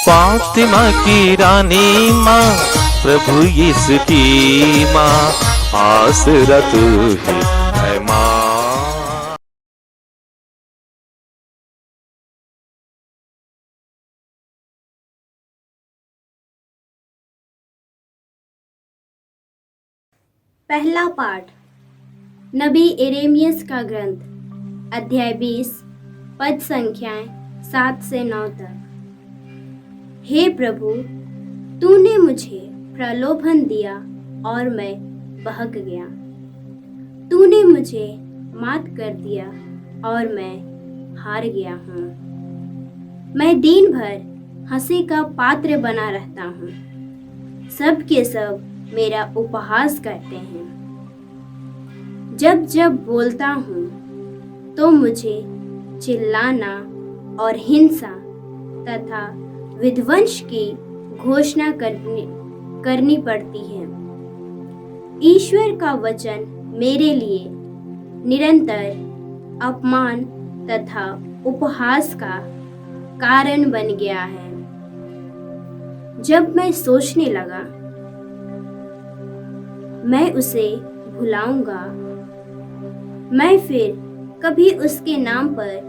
फातिमा की रानी माँ, प्रभु यीशु की माँ, आसरा तू ही है माँ। पहला पाठ नबी यिर्मयाह का ग्रंथ, अध्याय 20, पद संख्याएं 7 से 9 तक। हे प्रभु, तूने मुझे प्रलोभन दिया और मैं बहक गया। तूने मुझे मात कर दिया और मैं हार गया हूँ। मैं दिन भर हंसी का पात्र बना रहता हूँ। सब के सब मेरा उपहास करते हैं। जब जब बोलता हूँ तो मुझे चिल्लाना और हिंसा तथा विध्वंस की घोषणा करनी पड़ती है। ईश्वर का वचन मेरे लिए निरंतर अपमान तथा उपहास का कारण बन गया है। जब मैं सोचने लगा मैं उसे भुलाऊंगा, मैं फिर कभी उसके नाम पर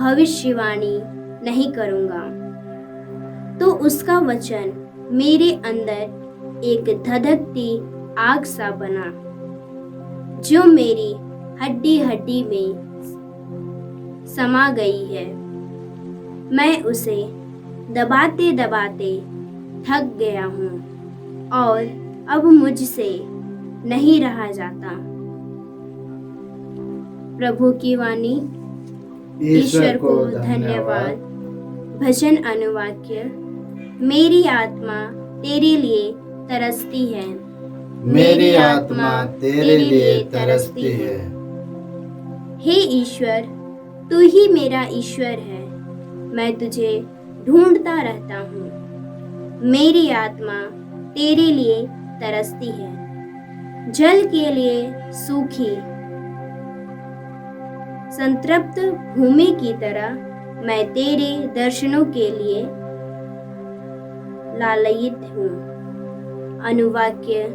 भविष्यवाणी नहीं करूंगा, तो उसका वचन मेरे अंदर एक धधकती आग सा बना, जो मेरी हड्डी हड्डी में समा गई है। मैं उसे दबाते दबाते थक गया हूँ और अब मुझसे नहीं रहा जाता। प्रभु की वाणी। ईश्वर को धन्यवाद। भजन अनुवाक्य। मेरी आत्मा तेरे लिए तरसती है, मेरी आत्मा तेरे लिए तरसती है। हे ईश्वर, तू ही मेरा ईश्वर है। मैं तुझे ढूंढता रहता हूँ। मेरी आत्मा तेरे लिए तरसती है, जल के लिए सूखी संतृप्त भूमि की तरह मैं तेरे दर्शनों के लिए लालयित हूँ। अनुवाक्य।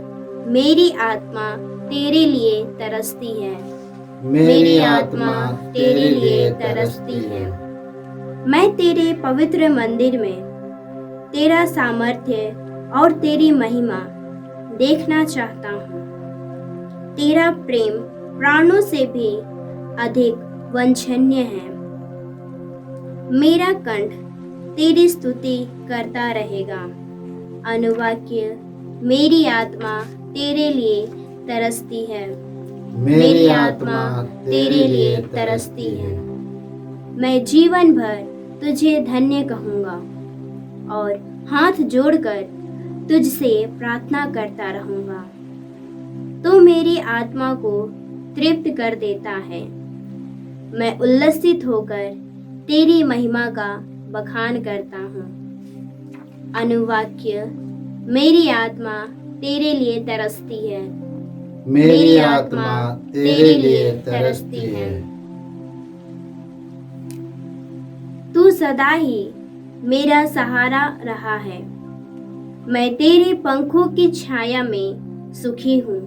मेरी आत्मा तेरे लिए तरसती है, मेरी आत्मा तेरे लिए तरसती है। मैं तेरे पवित्र मंदिर में तेरा सामर्थ्य और तेरी महिमा देखना चाहता हूँ। तेरा प्रेम प्राणों से भी अधिक वांछनीय है। मेरा कंठ तेरी स्तुति करता रहेगा। अनुवाक्य। मेरी आत्मा तेरे लिए तरसती है, मेरी आत्मा तेरे लिए तरसती है। मैं जीवन भर तुझे धन्य कहूँगा और हाथ जोड़कर तुझसे प्रार्थना करता रहूँगा। तू मेरी आत्मा को तृप्त कर देता है। मैं उल्लसित होकर तेरी महिमा का बखान करता हूँ। अनुवाक्य। मेरी आत्मा तेरे लिए तरसती है, मेरी आत्मा तेरे लिए तरसती है। तू सदा ही मेरा सहारा रहा है। मैं तेरे पंखों की छाया में सुखी हूँ।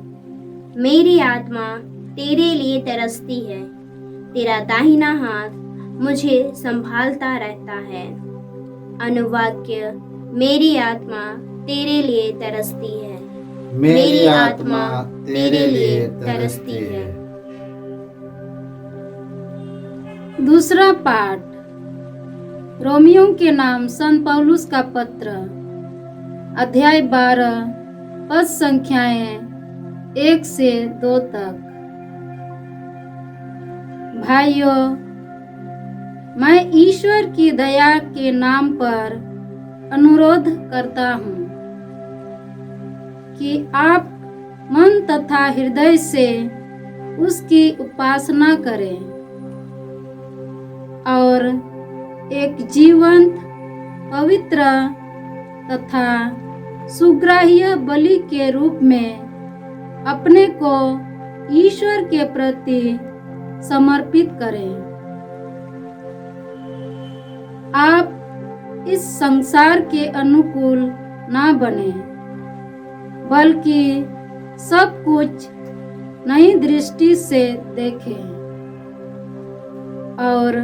मेरी आत्मा तेरे लिए तरसती है। तेरा दाहिना हाथ मुझे संभालता रहता है। अनुवाक्य। मेरी आत्मा तेरे लिए तरसती है, मेरी आत्मा तेरे लिए तरसती है। दूसरा पाठ रोमियो के नाम संत पौलुस का पत्र, अध्याय 12, पद संख्याएं 1 से 2 तक। भाइयों, मैं ईश्वर की दया के नाम पर अनुरोध करता हूँ कि आप मन तथा हृदय से उसकी उपासना करें और एक जीवंत, पवित्र तथा सुग्राह्य बलि के रूप में अपने को ईश्वर के प्रति समर्पित करें। आप इस संसार के अनुकूल ना बने, बल्कि सब कुछ नई दृष्टि से देखें और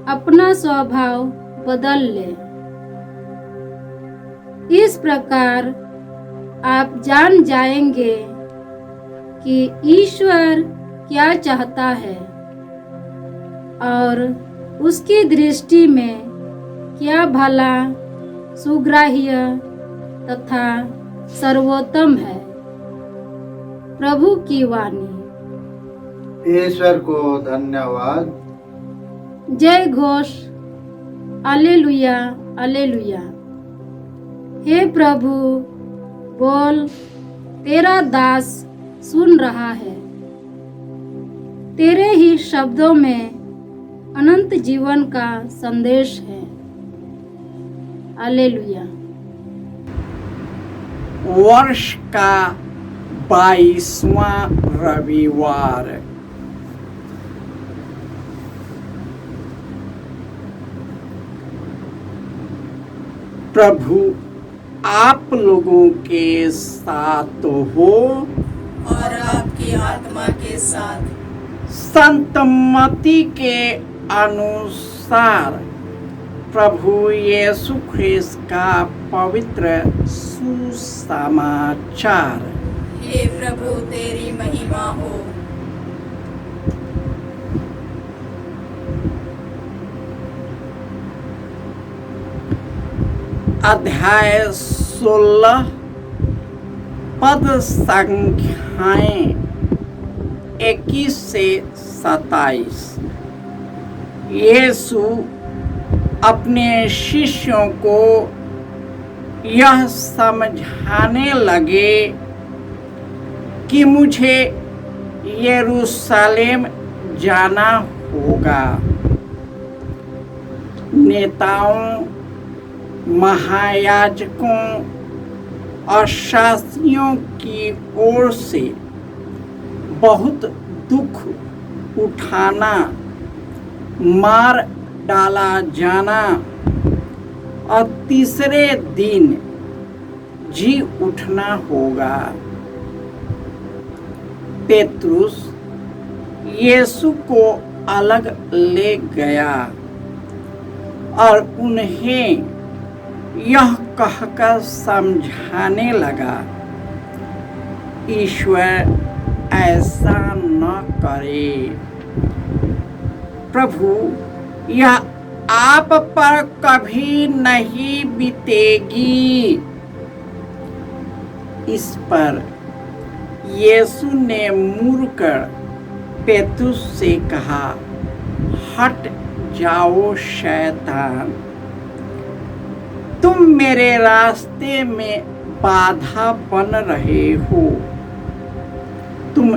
अपना स्वभाव बदल ले। इस प्रकार आप जान जाएंगे कि ईश्वर क्या चाहता है और उसकी दृष्टि में क्या भला, सुग्राह्य तथा सर्वोत्तम है। प्रभु की वाणी। ईश्वर को धन्यवाद। जय घोष। Hallelujah, hallelujah. हे प्रभु, बोल, तेरा दास सुन रहा है। तेरे ही शब्दों में अनंत जीवन का संदेश है। हालेलुया। वर्ष का 22वां रविवार। प्रभु आप लोगों के साथ हो और आपकी आत्मा के साथ। संत मत्ती के अनुसार प्रभु यीशु ख्रिस्त का पवित्र सुसमाचार। हे प्रभु, तेरी महिमा हो। अध्याय 16 पद संख्याएं 21 से 27। यीशु अपने शिष्यों को यह समझाने लगे कि मुझे यरूशलेम जाना होगा। नेताओं, महायाजकों और शास्त्रियों की ओर से बहुत दुख उठाना, मार डाला जाना और तीसरे दिन जी उठना होगा। पेतरुस यीशु को अलग ले गया और उन्हें यह कहकर समझाने लगा, ईश्वर ऐसा न करे। प्रभु, यह आप पर कभी नहीं बीतेगी। इस पर यीशु ने मुड़कर पेतरुस से कहा, हट जाओ शैतान, तुम मेरे रास्ते में बाधा बन रहे हो। तुम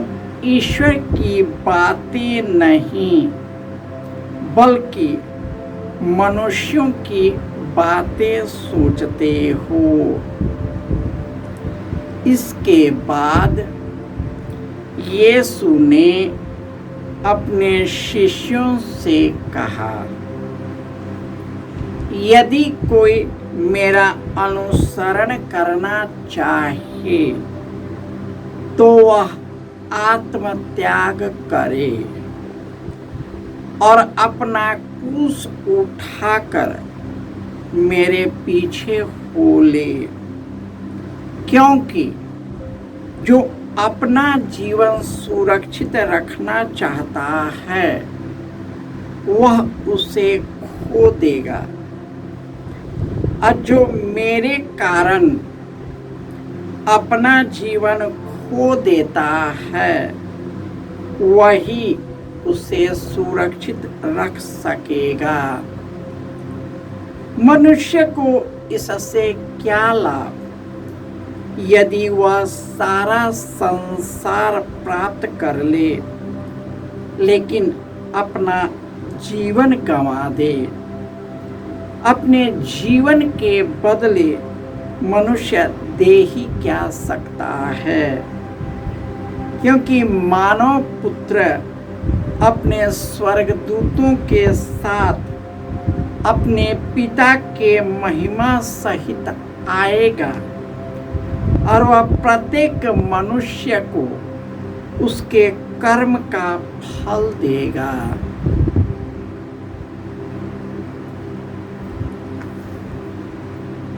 ईश्वर की बातें नहीं बल्कि मनुष्यों की बातें सोचते हो। इसके बाद यीशु ने अपने शिष्यों से कहा, यदि कोई मेरा अनुसरण करना चाहे तो वह आत्मत्याग करे और अपना क्रूस उठाकर मेरे पीछे हो ले। क्योंकि जो अपना जीवन सुरक्षित रखना चाहता है वह उसे खो देगा, और जो मेरे कारण अपना जीवन खो देता है वही उसे सुरक्षित रख सकेगा। मनुष्य को इससे क्या लाभ यदि वह सारा संसार प्राप्त कर ले लेकिन अपना जीवन गंवा दे। अपने जीवन के बदले मनुष्य दे ही क्या सकता है, क्योंकि मानव पुत्र अपने स्वर्गदूतों के साथ अपने पिता के महिमा सहित आएगा और वह प्रत्येक मनुष्य को उसके कर्म का फल देगा।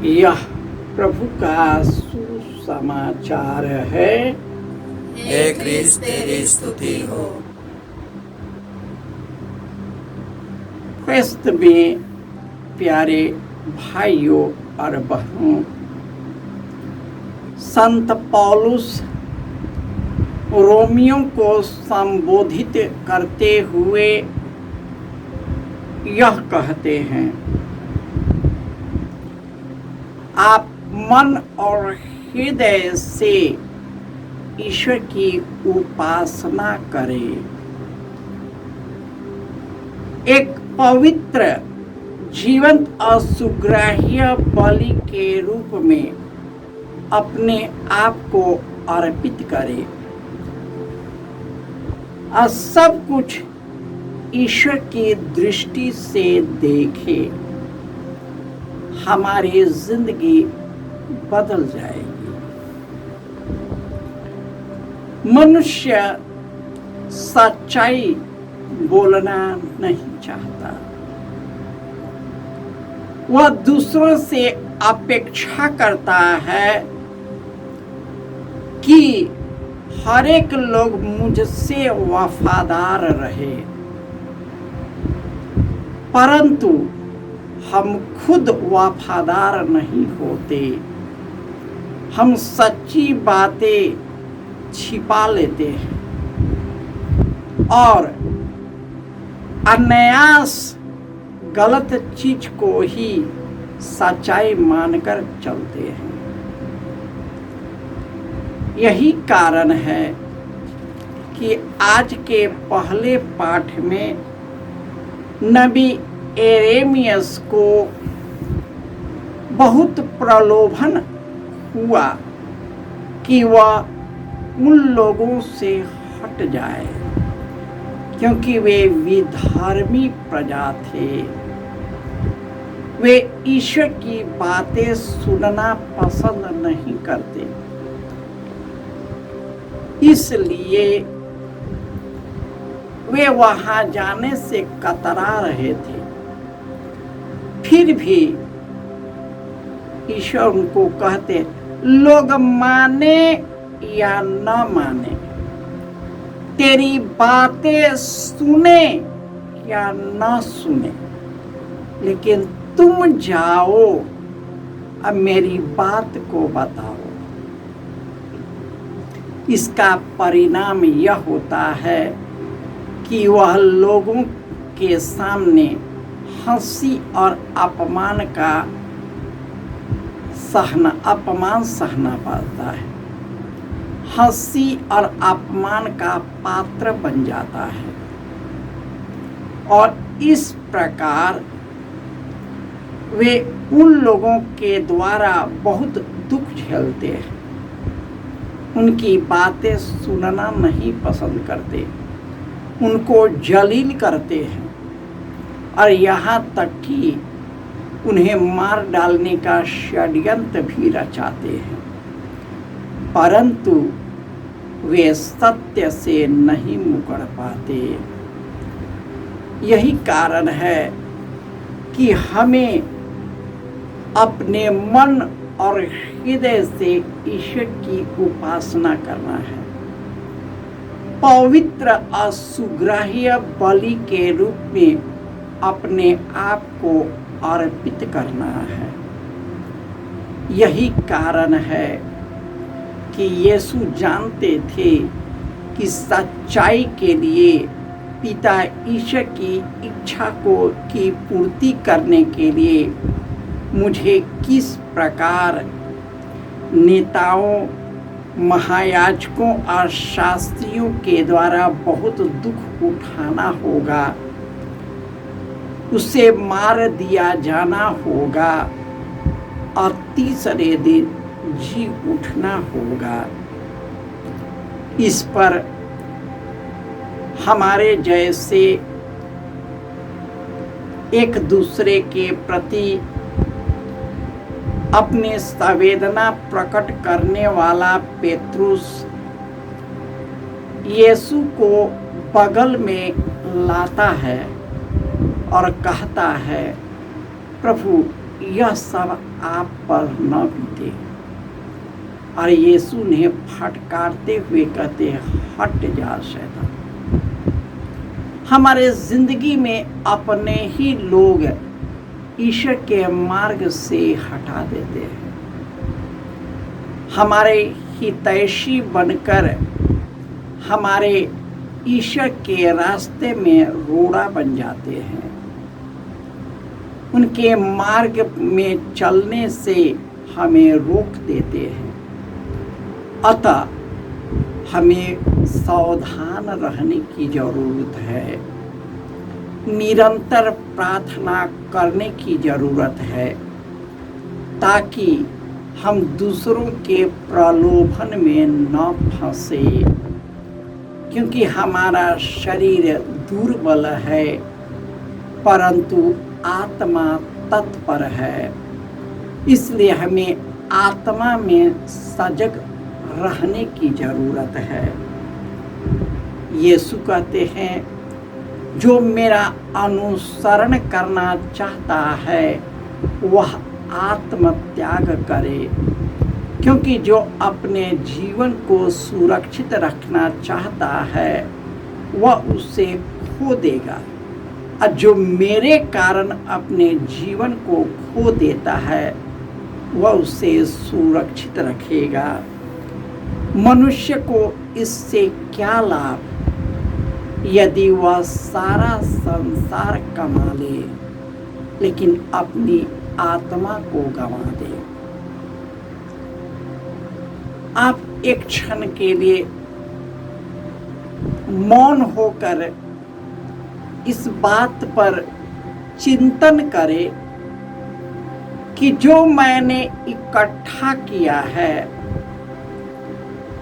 यह प्रभु का सुसमाचार है। हे क्रिस्त तेरी स्तुति हो। क्रिस्त में प्यारे भाइयों और बहनों, संत पौलुस रोमियों को संबोधित करते हुए यह कहते हैं, आप मन और हृदय से ईश्वर की उपासना करें। एक पवित्र जीवंत और सुग्राह्य बलि के रूप में अपने आप को अर्पित करें और सब कुछ ईश्वर की दृष्टि से देखें। हमारी जिंदगी बदल जाएगी। मनुष्य सच्चाई बोलना नहीं चाहता। वह दूसरों से अपेक्षा करता है कि हर एक लोग मुझसे वफादार रहे, परंतु हम खुद वफादार नहीं होते। हम सच्ची बातें छिपा लेते हैं और अनायास गलत चीज को ही सच्चाई मानकर चलते हैं। यही कारण है कि आज के पहले पाठ में नबी एरेमियस को बहुत प्रलोभन हुआ कि वह उन लोगों से हट जाए, क्योंकि वे विधर्मी प्रजा थे। वे ईश्वर की बातें सुनना पसंद नहीं करते, इसलिए वे वहां जाने से कतरा रहे थे। फिर भी ईश्वर उनको कहते, लोग माने या न माने, तेरी बातें सुने या न सुने, लेकिन तुम जाओ अब मेरी बात को बताओ। इसका परिणाम यह होता है कि वह लोगों के सामने हंसी और अपमान सहना पड़ता है। हंसी और अपमान का पात्र बन जाता है और इस प्रकार वे उन लोगों के द्वारा बहुत दुख झेलते हैं। उनकी बातें सुनना नहीं पसंद करते, उनको जलील करते हैं और यहाँ तक कि उन्हें मार डालने का षड्यंत्र भी रचाते हैं, परंतु वे सत्य से नहीं मुकर पाते। यही कारण है कि हमें अपने मन और हृदय से ईश्वर की उपासना करना है। पवित्र और सुग्राह्य बलि के रूप में अपने आप को अर्पित करना है। यही कारण है कि यीशु जानते थे कि सच्चाई के लिए पिता ईश्वर की इच्छा की पूर्ति करने के लिए मुझे किस प्रकार नेताओं, महायाजकों और शास्त्रियों के द्वारा बहुत दुख उठाना होगा, उसे मार दिया जाना होगा और तीसरे दिन जी उठना होगा। इस पर हमारे जैसे एक दूसरे के प्रति अपनी संवेदना प्रकट करने वाला पेत्रुस यीशु को बगल में लाता है और कहता है, प्रभु यह सब आप पर न बीते। और यीशु ने फटकारते हुए कहते, हट जा शैतान। हमारे जिंदगी में अपने ही लोग ईश्वर के मार्ग से हटा देते हैं, हमारे हितैषी बनकर हमारे ईश्वर के रास्ते में रोड़ा बन जाते हैं, उनके मार्ग में चलने से हमें रोक देते हैं। अतः हमें सावधान रहने की जरूरत है, निरंतर प्रार्थना करने की जरूरत है, ताकि हम दूसरों के प्रलोभन में न फंसे, क्योंकि हमारा शरीर दुर्बल है परंतु आत्मा तत्पर है। इसलिए हमें आत्मा में सजग रहने की जरूरत है। यीशु कहते हैं, जो मेरा अनुसरण करना चाहता है वह आत्म त्याग करे, क्योंकि जो अपने जीवन को सुरक्षित रखना चाहता है वह उसे खो देगा, और जो मेरे कारण अपने जीवन को खो देता है वह उसे सुरक्षित रखेगा। मनुष्य को इससे क्या लाभ यदि वह सारा संसार कमा ले लेकिन अपनी आत्मा को गंवा दे। आप एक क्षण के लिए मौन होकर इस बात पर चिंतन करें कि जो मैंने इकट्ठा किया है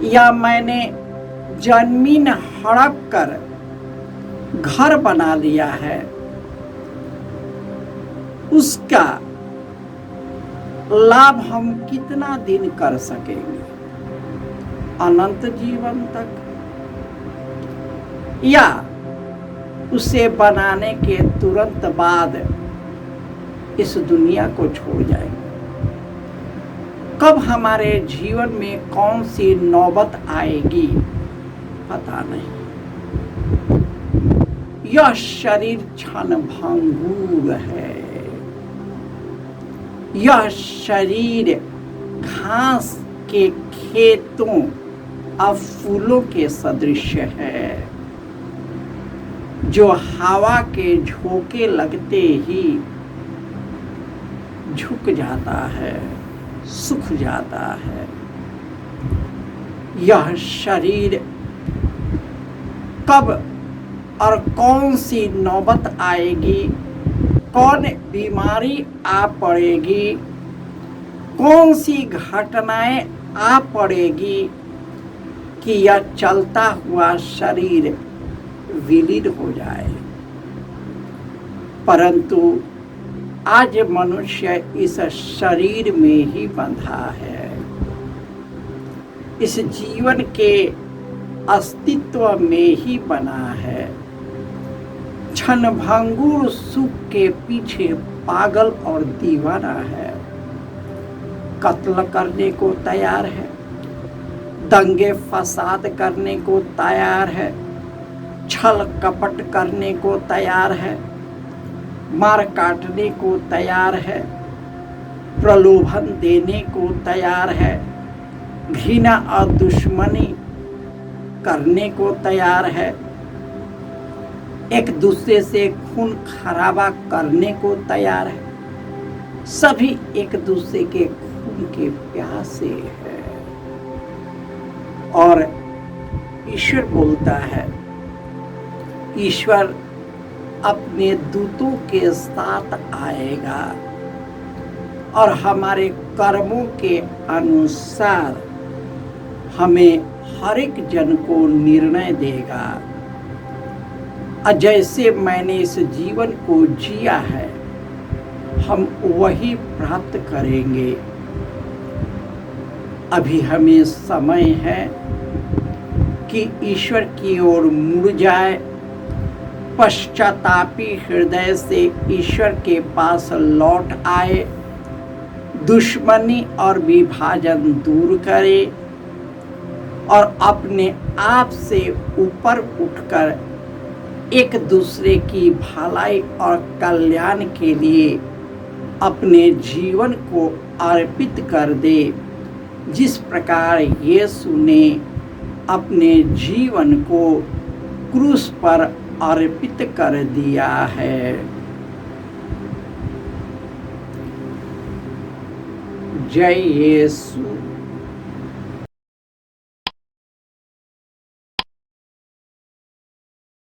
या मैंने जमीन हड़प कर घर बना लिया है, उसका लाभ हम कितना दिन कर सकेंगे? अनंत जीवन तक, या उसे बनाने के तुरंत बाद इस दुनिया को छोड़ जाएंगे? कब हमारे जीवन में कौन सी नौबत आएगी पता नहीं। यह शरीर क्षण भंगुर है, यह शरीर घास के खेतों और फूलों के सदृश है, जो हवा के झोंके लगते ही झुक जाता है, सूख जाता है। यह शरीर कब और कौन सी नौबत आएगी, कौन बीमारी आ पड़ेगी, कौन सी घटनाएं आ पड़ेगी कि यह चलता हुआ शरीर विलीन हो जाए। परंतु आज मनुष्य इस शरीर में ही बंधा है, इस जीवन के अस्तित्व में ही बना है, क्षणभंगुर सुख के पीछे पागल और दीवाना है, कत्ल करने को तैयार है, दंगे फसाद करने को तैयार है, छल कपट करने को तैयार है, मार काटने को तैयार है, प्रलोभन देने को तैयार है, घृणा और दुश्मनी करने को तैयार है, एक दूसरे से खून खराबा करने को तैयार है। सभी एक दूसरे के खून के प्यासे हैं। और ईश्वर बोलता है, ईश्वर अपने दूतों के साथ आएगा और हमारे कर्मों के अनुसार हमें हर एक जन को निर्णय देगा। जैसे मैंने इस जीवन को जिया है, हम वही प्राप्त करेंगे। अभी हमें समय है कि ईश्वर की ओर मुड़ जाए, पश्चातापी हृदय से ईश्वर के पास लौट आए, दुश्मनी और विभाजन दूर करे और अपने आप से ऊपर उठकर एक दूसरे की भलाई और कल्याण के लिए अपने जीवन को अर्पित कर दे, जिस प्रकार यीशु ने अपने जीवन को क्रूस पर अर्पित कर दिया है। जय यीशु।